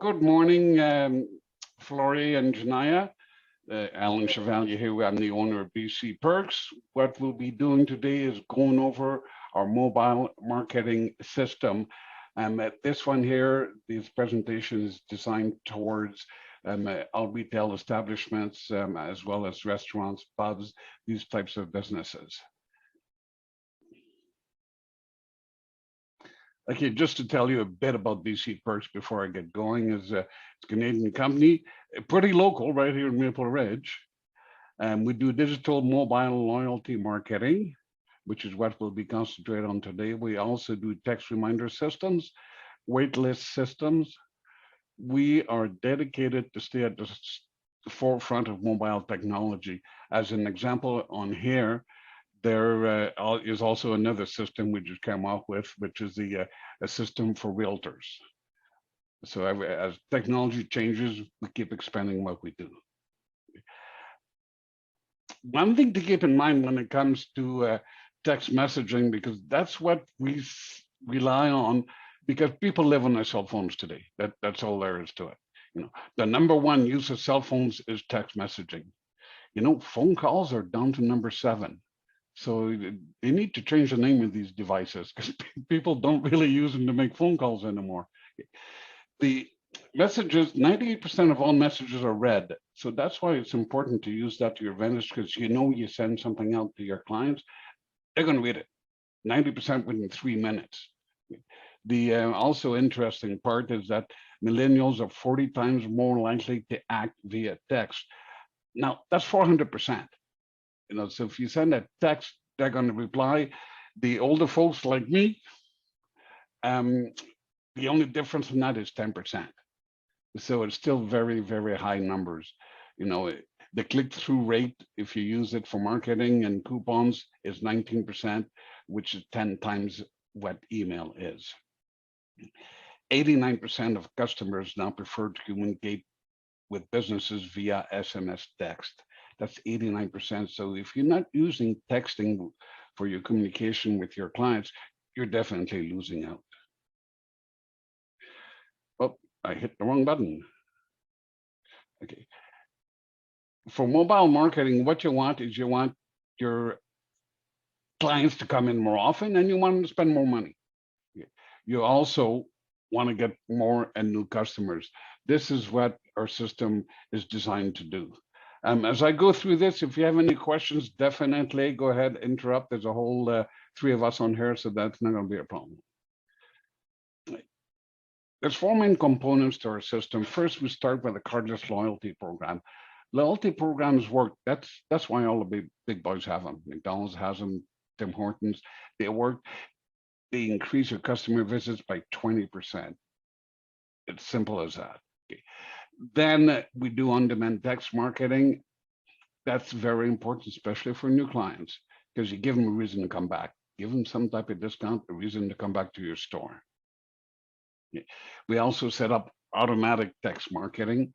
Good morning, Flory and Janaya. Alan Chevalier here. I'm the owner of BcPERKS. What we'll be doing today is going over our mobile marketing system. This one here, this presentation is designed towards all retail establishments, as well as restaurants, pubs, these types of businesses. Okay, just to tell you a bit about BcPERKS before I get going, is it's a Canadian company, pretty local, right here in Maple Ridge. We do digital mobile loyalty marketing, which is what we'll be concentrating on today. We also do text reminder systems, waitlist systems. We are dedicated to stay at the forefront of mobile technology. As an example on here, there is also another system we just came up with, which is a system for realtors. So as technology changes, we keep expanding what we do. One thing to keep in mind when it comes to text messaging, because that's what we rely on, because people live on their cell phones today. That's all there is to it. You know, the number one use of cell phones is text messaging. You know, phone calls are down to number 7. So they need to change the name of these devices because people don't really use them to make phone calls anymore. The messages, 98% of all messages are read. So that's why it's important to use that to your advantage, because you send something out to your clients, they're going to read it 90% within 3 minutes. The also interesting part is that millennials are 40 times more likely to act via text. Now, that's 400%. So if you send a text, they're going to reply. The older folks like me, the only difference in that is 10%. So it's still very, very high numbers. The click-through rate, if you use it for marketing and coupons, is 19%, which is 10 times what email is. 89% of customers now prefer to communicate with businesses via SMS text. That's 89%. So if you're not using texting for your communication with your clients, you're definitely losing out. Oh, I hit the wrong button. Okay. For mobile marketing, what you want is you want your clients to come in more often and you want them to spend more money. You also want to get more and new customers. This is what our system is designed to do. As I go through this, if you have any questions, definitely go ahead, interrupt. There's a whole 3 of us on here, so that's not going to be a problem. There's 4 main components to our system. First, we start with a cardless loyalty program. Loyalty programs work. That's why all the big boys have them. McDonald's has them, Tim Hortons. They work. They increase your customer visits by 20%. It's simple as that. Okay. Then we do on-demand text marketing. That's very important, especially for new clients, because you give them a reason to come back. Give them some type of discount, a reason to come back to your store. We also set up automatic text marketing.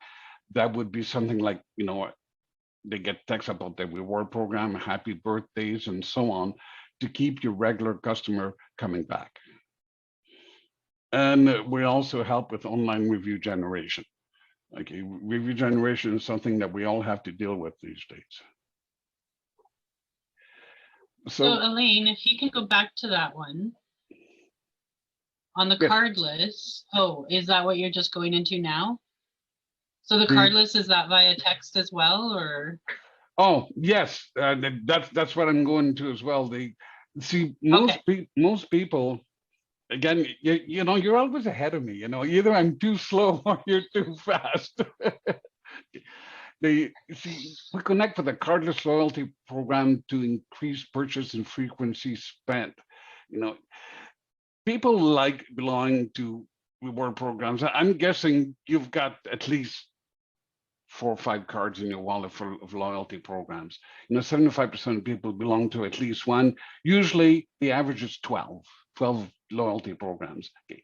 That would be something like, they get texts about their reward program, happy birthdays, and so on, to keep your regular customer coming back. And we also help with online review generation. Okay, review generation is something that we all have to deal with these days. So Elaine, if you can go back to that one. On the cardless, is that what you're just going into now? So the cardless, is that via text as well, or? Oh, yes, that's what I'm going to as well. Most people, again, you're always ahead of me. Either I'm too slow or you're too fast. We connect with a cardless loyalty program to increase purchase and frequency spent. People like belonging to reward programs. I'm guessing you've got at least 4 or 5 cards in your wallet of loyalty programs. 75% of people belong to at least one. Usually the average is 12 loyalty programs. Okay.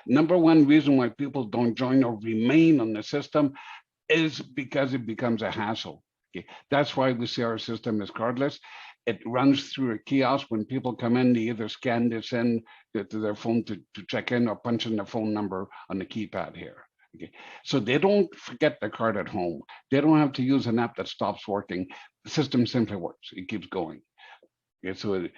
Number one reason why people don't join or remain on the system is because it becomes a hassle. Okay. That's why we see our system as cardless. It runs through a kiosk. When people come in, they either scan this in to their phone to check in or punch in their phone number on the keypad here. Okay. So they don't forget their card at home. They don't have to use an app that stops working. The system simply works. It keeps going. Okay. So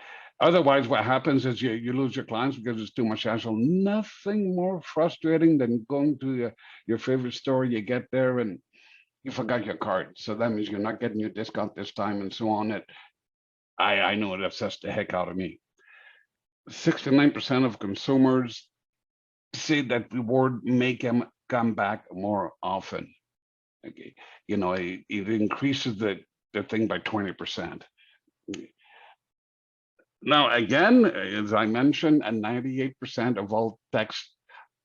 otherwise, what happens is you lose your clients because it's too much hassle. Nothing more frustrating than going to your favorite store. You get there and you forgot your card. So that means you're not getting your discount this time and so on. I know it upsets the heck out of me. 69% of consumers say that reward make them come back more often. Okay, it increases the thing by 20%. Now, again, as I mentioned, and 98% of all texts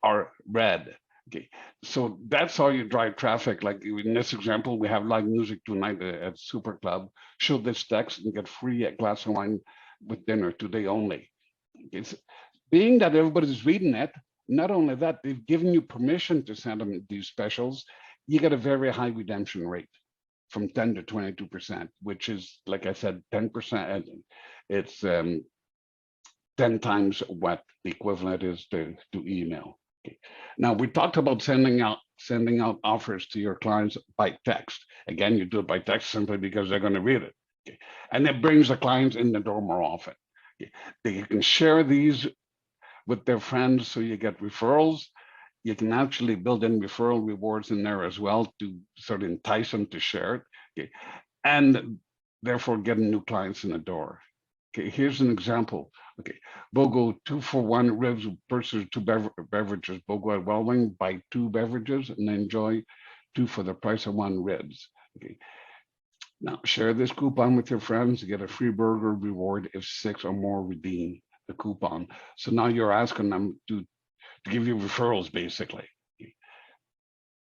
are read. Okay, so that's how you drive traffic. Like in this example, we have live music tonight at Super Club. Show this text and get free a glass of wine with dinner today only. It's being that everybody's reading it. Not only that, they've given you permission to send them these specials. You get a very high redemption rate from 10 to 22%, which is, like I said, 10%. It's 10 times what the equivalent is to email. Okay. Now we talked about sending out offers to your clients by text. Again, you do it by text simply because they're going to read it. Okay. And it brings the clients in the door more often. Okay. They can share these with their friends, so you get referrals. You can actually build in referral rewards in there as well to sort of entice them to share it. Okay. And therefore getting new clients in the door. Okay, here's an example. Okay, BOGO 2-for-1 ribs versus two beverages. BOGO at Wellwing, buy 2 beverages and enjoy 2 for the price of 1 ribs. Okay, now share this coupon with your friends to get a free burger reward if 6 or more redeem the coupon. So now you're asking them to give you referrals, basically.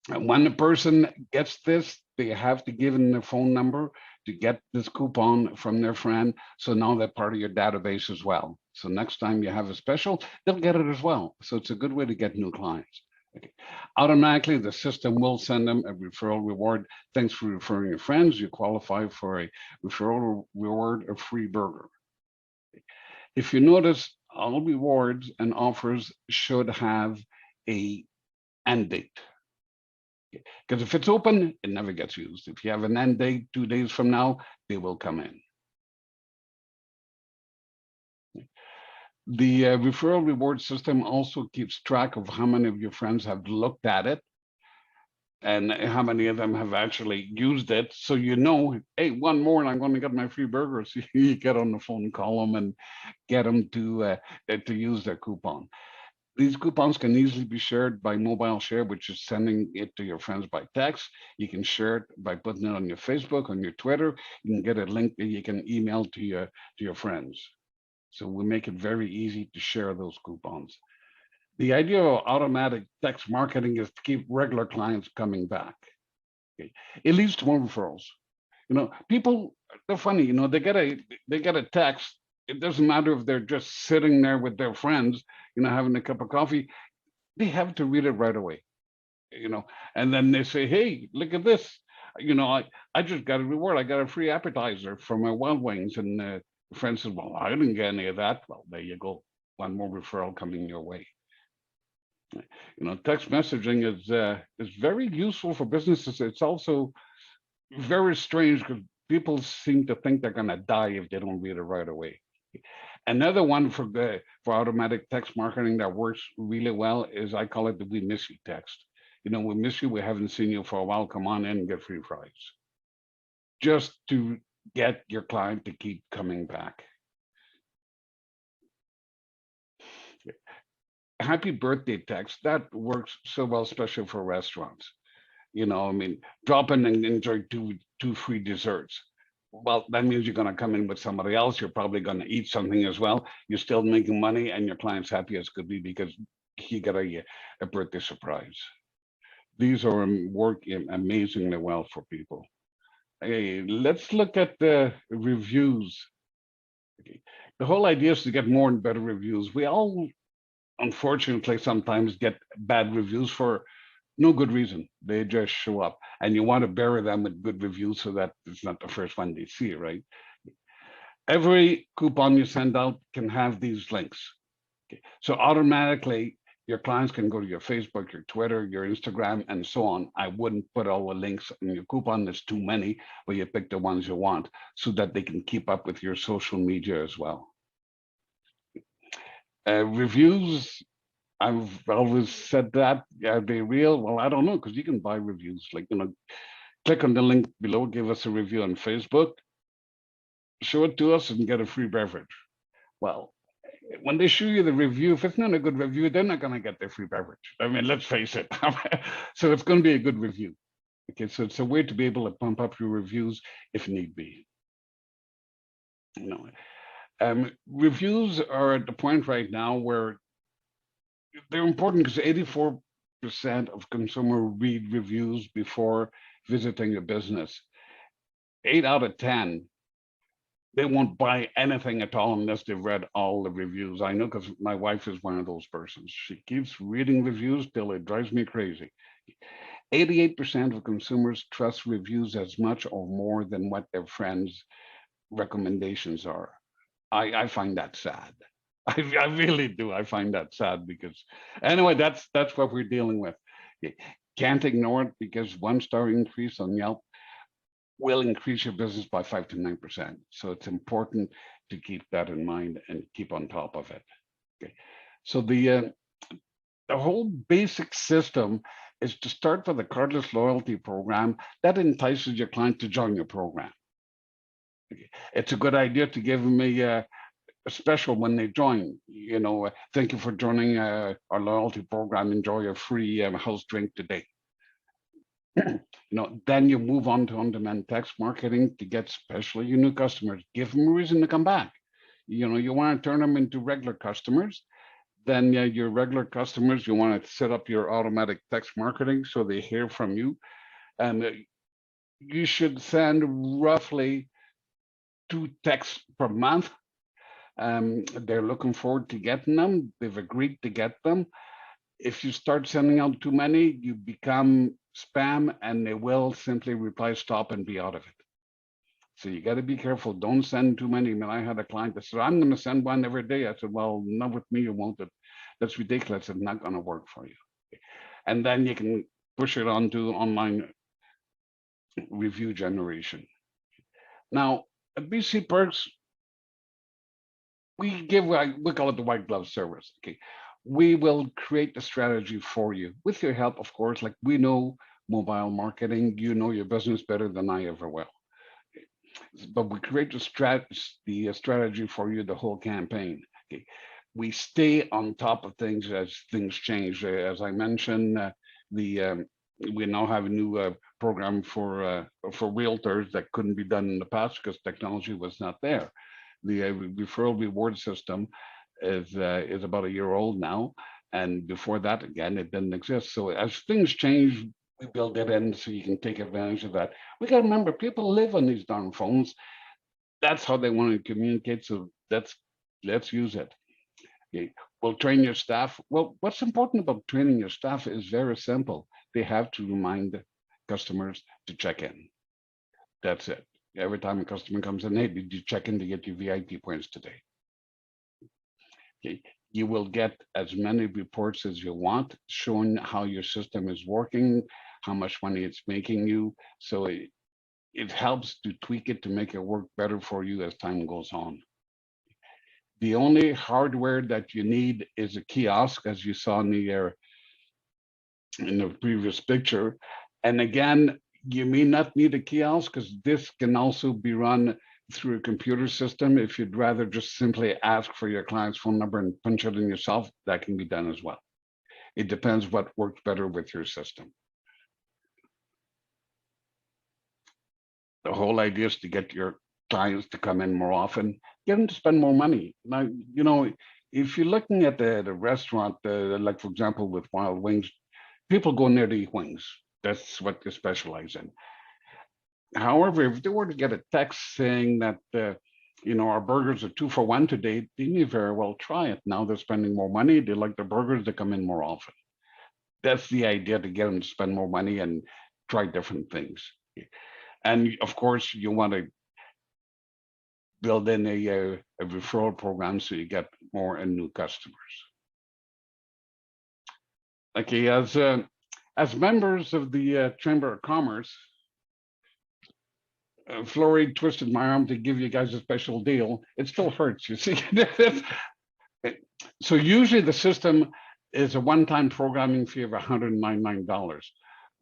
And when the person gets this, they have to give in their phone number to get this coupon from their friend. So now they're part of your database as well. So next time you have a special, they'll get it as well. So it's a good way to get new clients. Okay. Automatically, the system will send them a referral reward. Thanks for referring your friends. You qualify for a referral reward, a free burger. If you notice, all rewards and offers should have a end date. Because if it's open, it never gets used. If you have an end date 2 days from now, they will come in. The referral reward system also keeps track of how many of your friends have looked at it and how many of them have actually used it. So you know, hey, one more and I'm going to get my free burger. So you get on the phone, call them and get them to use their coupon. These coupons can easily be shared by mobile share, which is sending it to your friends by text. You can share it by putting it on your Facebook, on your Twitter. You can get a link that you can email to your friends. So we make it very easy to share those coupons. The idea of automatic text marketing is to keep regular clients coming back. Okay. It leads to more referrals. People, they're funny. They get a text. It doesn't matter if they're just sitting there with their friends, having a cup of coffee. They have to read it right away, and then they say, hey, look at this. I just got a reward. I got a free appetizer from my Wild Wings. And the friend says, well, I didn't get any of that. Well, there you go. One more referral coming your way. Text messaging is very useful for businesses. It's also very strange because people seem to think they're going to die if they don't read it right away. Another one for automatic text marketing that works really well is, I call it the "we miss you" text. We miss you. We haven't seen you for a while. Come on in and get free fries. Just to get your client to keep coming back. Happy birthday text, that works so well, especially for restaurants. Drop in and enjoy two free desserts. Well, that means you're going to come in with somebody else. You're probably going to eat something as well. You're still making money and your client's happy as could be because he got a birthday surprise. These are work amazingly well for people. Hey, let's look at the reviews. Okay. The whole idea is to get more and better reviews. We all, unfortunately, sometimes get bad reviews for no good reason. They just show up and you want to bury them with good reviews so that it's not the first one they see, right? Every coupon you send out can have these links. Okay. So automatically, your clients can go to your Facebook, your Twitter, your Instagram, and so on. I wouldn't put all the links in your coupon. There's too many, but you pick the ones you want so that they can keep up with your social media as well. Reviews, I've always said that. Are they real? Well, I don't know, because you can buy reviews. Like, click on the link below, give us a review on Facebook, show it to us and get a free beverage. Well, when they show you the review, if it's not a good review, they're not going to get their free beverage. I mean, let's face it. So it's going to be a good review. Okay, so it's a way to be able to pump up your reviews if need be. Reviews are at the point right now where they're important because 84% of consumers read reviews before visiting a business. 8 out of 10, they won't buy anything at all unless they've read all the reviews. I know, because my wife is one of those persons. She keeps reading reviews till it drives me crazy. 88% of consumers trust reviews as much or more than what their friends' recommendations are. I find that sad. I really do. I find that sad because, anyway, that's what we're dealing with. You can't ignore it, because 1-star increase on Yelp will increase your business by 5 to 9%. So it's important to keep that in mind and keep on top of it. Okay. So the whole basic system is to start with a cardless loyalty program that entices your client to join your program. Okay. It's a good idea to give them a special when they join. Thank you for joining our loyalty program. Enjoy a free house drink today. Then you move on to on-demand text marketing to get especially your new customers. Give them a reason to come back. You want to turn them into regular customers. Then your regular customers, you want to set up your automatic text marketing so they hear from you. And you should send roughly 2 texts per month. They're looking forward to getting them. They've agreed to get them. If you start sending out too many, you become spam, and they will simply reply stop and be out of it. So you got to be careful. Don't send too many. I mean, I had a client that said, I'm going to send one every day. I said, well, not with me, you won't. That's ridiculous. It's not going to work for you. And then you can push it on to online review generation. Now, at BcPERKS, we call it the white glove service. Okay. We will create the strategy for you with your help, of course. Like, we know mobile marketing, you know your business better than I ever will. But we create the strategy for you, the whole campaign. Okay. We stay on top of things as things change. As I mentioned, we now have a new program for realtors that couldn't be done in the past because technology was not there. The referral reward system is about a year old now, and before that, again, it didn't exist. So as things change, we build it in so you can take advantage of that. We got to remember, people live on these darn phones. That's how they want to communicate. So let's use it. Okay. We'll train your staff. Well, what's important about training your staff is very simple. They have to remind customers to check in. That's it. Every time a customer comes in, hey, did you check in to get your VIP points today? Okay. You will get as many reports as you want, showing how your system is working, how much money it's making you. So it helps to tweak it to make it work better for you as time goes on. The only hardware that you need is a kiosk, as you saw in the previous picture. And again, you may not need a kiosk, because this can also be run through a computer system. If you'd rather just simply ask for your client's phone number and punch it in yourself, that can be done as well. It depends what works better with your system. The whole idea is to get your clients to come in more often, get them to spend more money. Now, if you're looking at the restaurant, like, for example, with Wild Wings, people go in there to eat wings. That's what they specialize in. However, if they were to get a text saying that, our burgers are 2 for 1 today, they may very well try it. Now they're spending more money. They like the burgers, they come in more often. That's the idea, to get them to spend more money and try different things. And of course, you want to build in a referral program so you get more and new customers. Okay, as members of the Chamber of Commerce, Flory twisted my arm to give you guys a special deal. It still hurts, you see. So usually the system is a one-time programming fee of $199.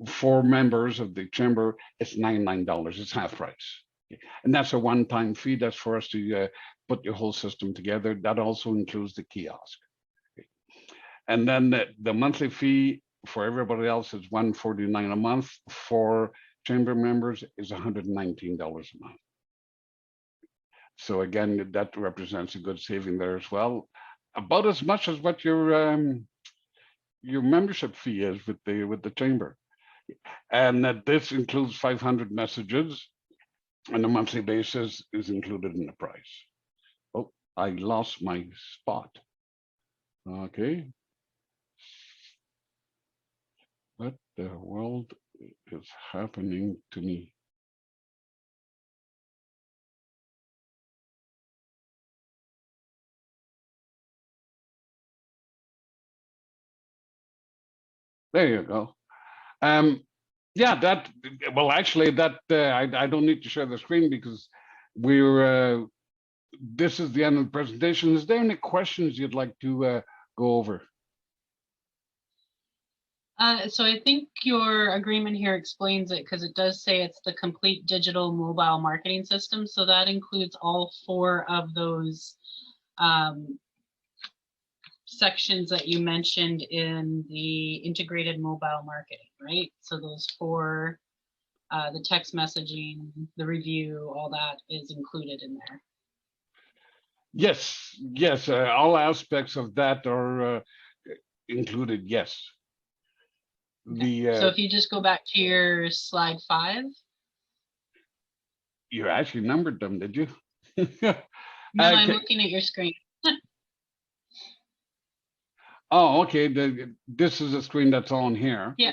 For members of the chamber, it's $99. It's half price. And that's a one-time fee. That's for us to put your whole system together. That also includes the kiosk. And then the monthly fee for everybody else is $149 a month. For chamber members is $119 a month. So again, that represents a good saving there as well. About as much as what your membership fee is with the chamber. And that this includes 500 messages on a monthly basis is included in the price. Oh, I lost my spot. Okay. What the world is happening to me? There you go. Yeah, that, well, actually that, I don't need to share the screen because we're, this is the end of the presentation. Is there any questions you'd like to go over? So I think your agreement here explains it because it does say it's the complete digital mobile marketing system. So that includes all 4 of those sections that you mentioned in the integrated mobile marketing, right? So those 4, the text messaging, the review, all that is included in there. Yes, yes, all aspects of that are included, yes. Okay. So if you just go back to your slide 5. You actually numbered them, did you? No, I'm looking at your screen. Oh, okay. This is a screen that's on here. Yeah.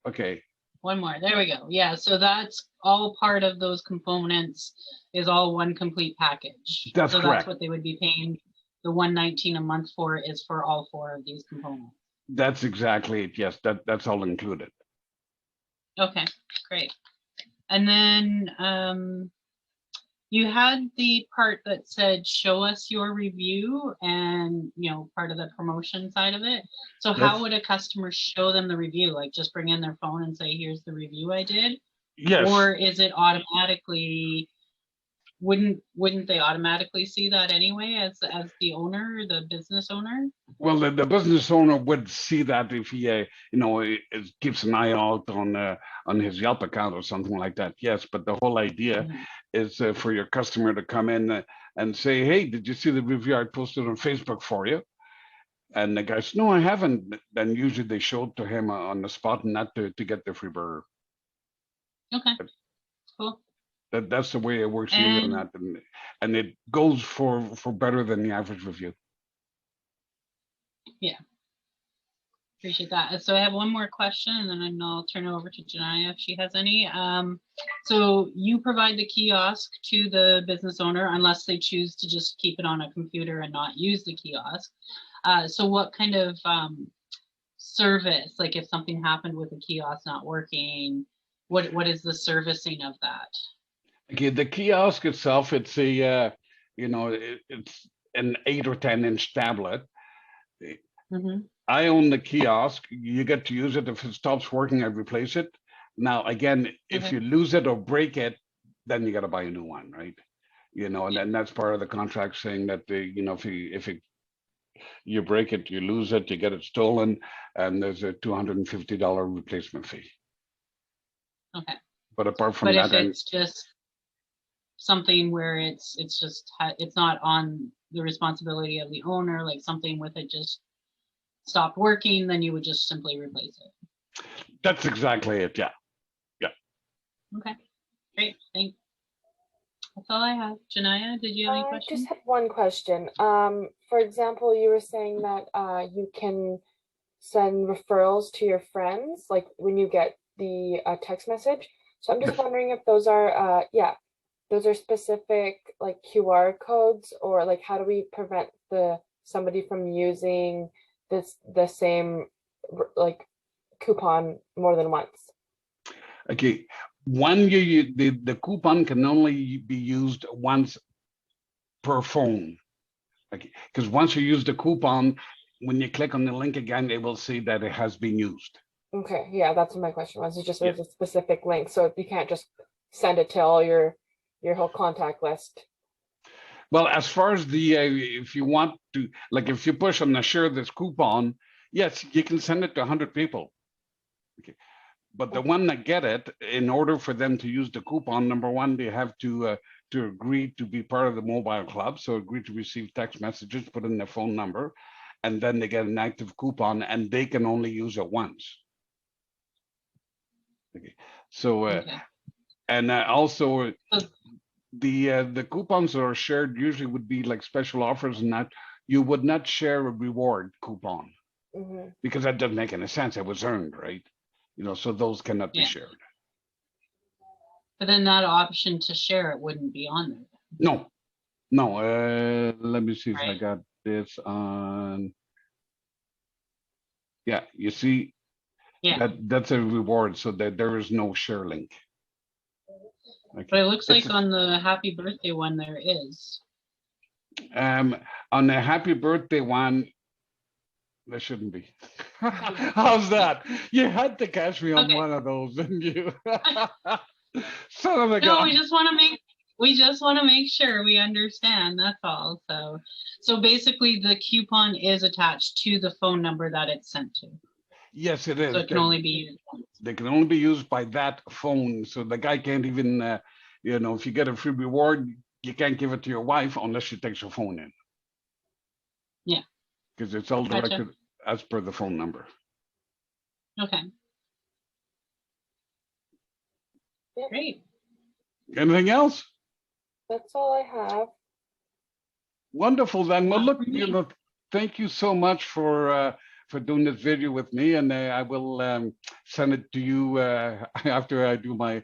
Okay. One more. There we go. Yeah. So that's all part of those components is all one complete package. That's correct. That's what they would be paying the $119 a month for is for all 4 of these components. That's exactly it. Yes, that's all included. Okay, great. And then you had the part that said, show us your review and, part of the promotion side of it. So how would a customer show them the review? Like just bring in their phone and say, here's the review I did? Yes. Or is it automatically, wouldn't they automatically see that anyway as the owner, the business owner? Well, the business owner would see that if he, keeps an eye out on his Yelp account or something like that. Yes, but the whole idea is for your customer to come in and say, "Hey, did you see the review I posted on Facebook for you?" And the guy says, "No, I haven't." Then usually they show it to him on the spot, and not to get the free burger. Okay, cool. That's the way it works here on that, and it goes for better than the average review. Yeah, appreciate that. So I have one more question, and then I'll turn it over to Janaya if she has any. So you provide the kiosk to the business owner unless they choose to just keep it on a computer and not use the kiosk. So what kind of service, like if something happened with the kiosk not working, what is the servicing of that? Okay, the kiosk itself, it's a, it's an 8 or 10-inch tablet. I own the kiosk. You get to use it. If it stops working, I replace it. Now, again, if you lose it or break it, then you got to buy a new one, right? And then that's part of the contract saying that if you break it, you lose it, you get it stolen, and there's a $250 replacement fee. Okay. But apart from that, if it's just something where it's not on the responsibility of the owner, like something with it just stopped working, then you would just simply replace it. That's exactly it. Yeah. Okay, great. Thanks. That's all I have. Janaya, did you have any questions? I just have one question. For example, you were saying that you can send referrals to your friends, like when you get the text message. So I'm just wondering if those are, those are specific like QR codes, or like how do we prevent somebody from using the same like coupon more than once? Okay, the coupon can only be used once per phone. Okay, because once you use the coupon, when you click on the link again, it will see that it has been used. Okay, yeah, that's what my question was. It's just Yeah. there's a specific link, so you can't just send it to all your whole contact list. Well, as far as the if you want to, like, if you push on the share this coupon, yes, you can send it to 100 people. Okay, but the one that get it, in order for them to use the coupon, number one, they have to agree to be part of the mobile club, so agree to receive text messages, put in their phone number, and then they get an active coupon, and they can only use it once. Okay, so Okay. and also So- the coupons that are shared usually would be like special offers, and that you would not share a reward coupon because that doesn't make any sense. It was earned, right? You know, so those cannot be Yeah. shared. But then that option to share it wouldn't be on there, No, no. Let me see if I right? got this on. Yeah, you see, Yeah, that's a reward, so that there is no share link. but Okay. it looks like on the happy birthday one there is. On the happy birthday one, there shouldn't be. How's that? You had to catch me on Okay. one of those, didn't you? Son of a No, gun. we just want to make sure we understand. That's all. So basically, the coupon is attached to the phone number that it's sent to. Yes, it is. So it can only be used once. They can only be used by that phone. So the guy can't even, you know, if you get a free reward, you can't give it to your wife unless she takes your phone in. Yeah. Because it's all Gotcha. directed as per the phone number. Okay. Yeah. Great. Anything else? That's all I have. Wonderful then. Well, look, For me. you know, thank you so much for doing this video with me, and I will send it to you after I do my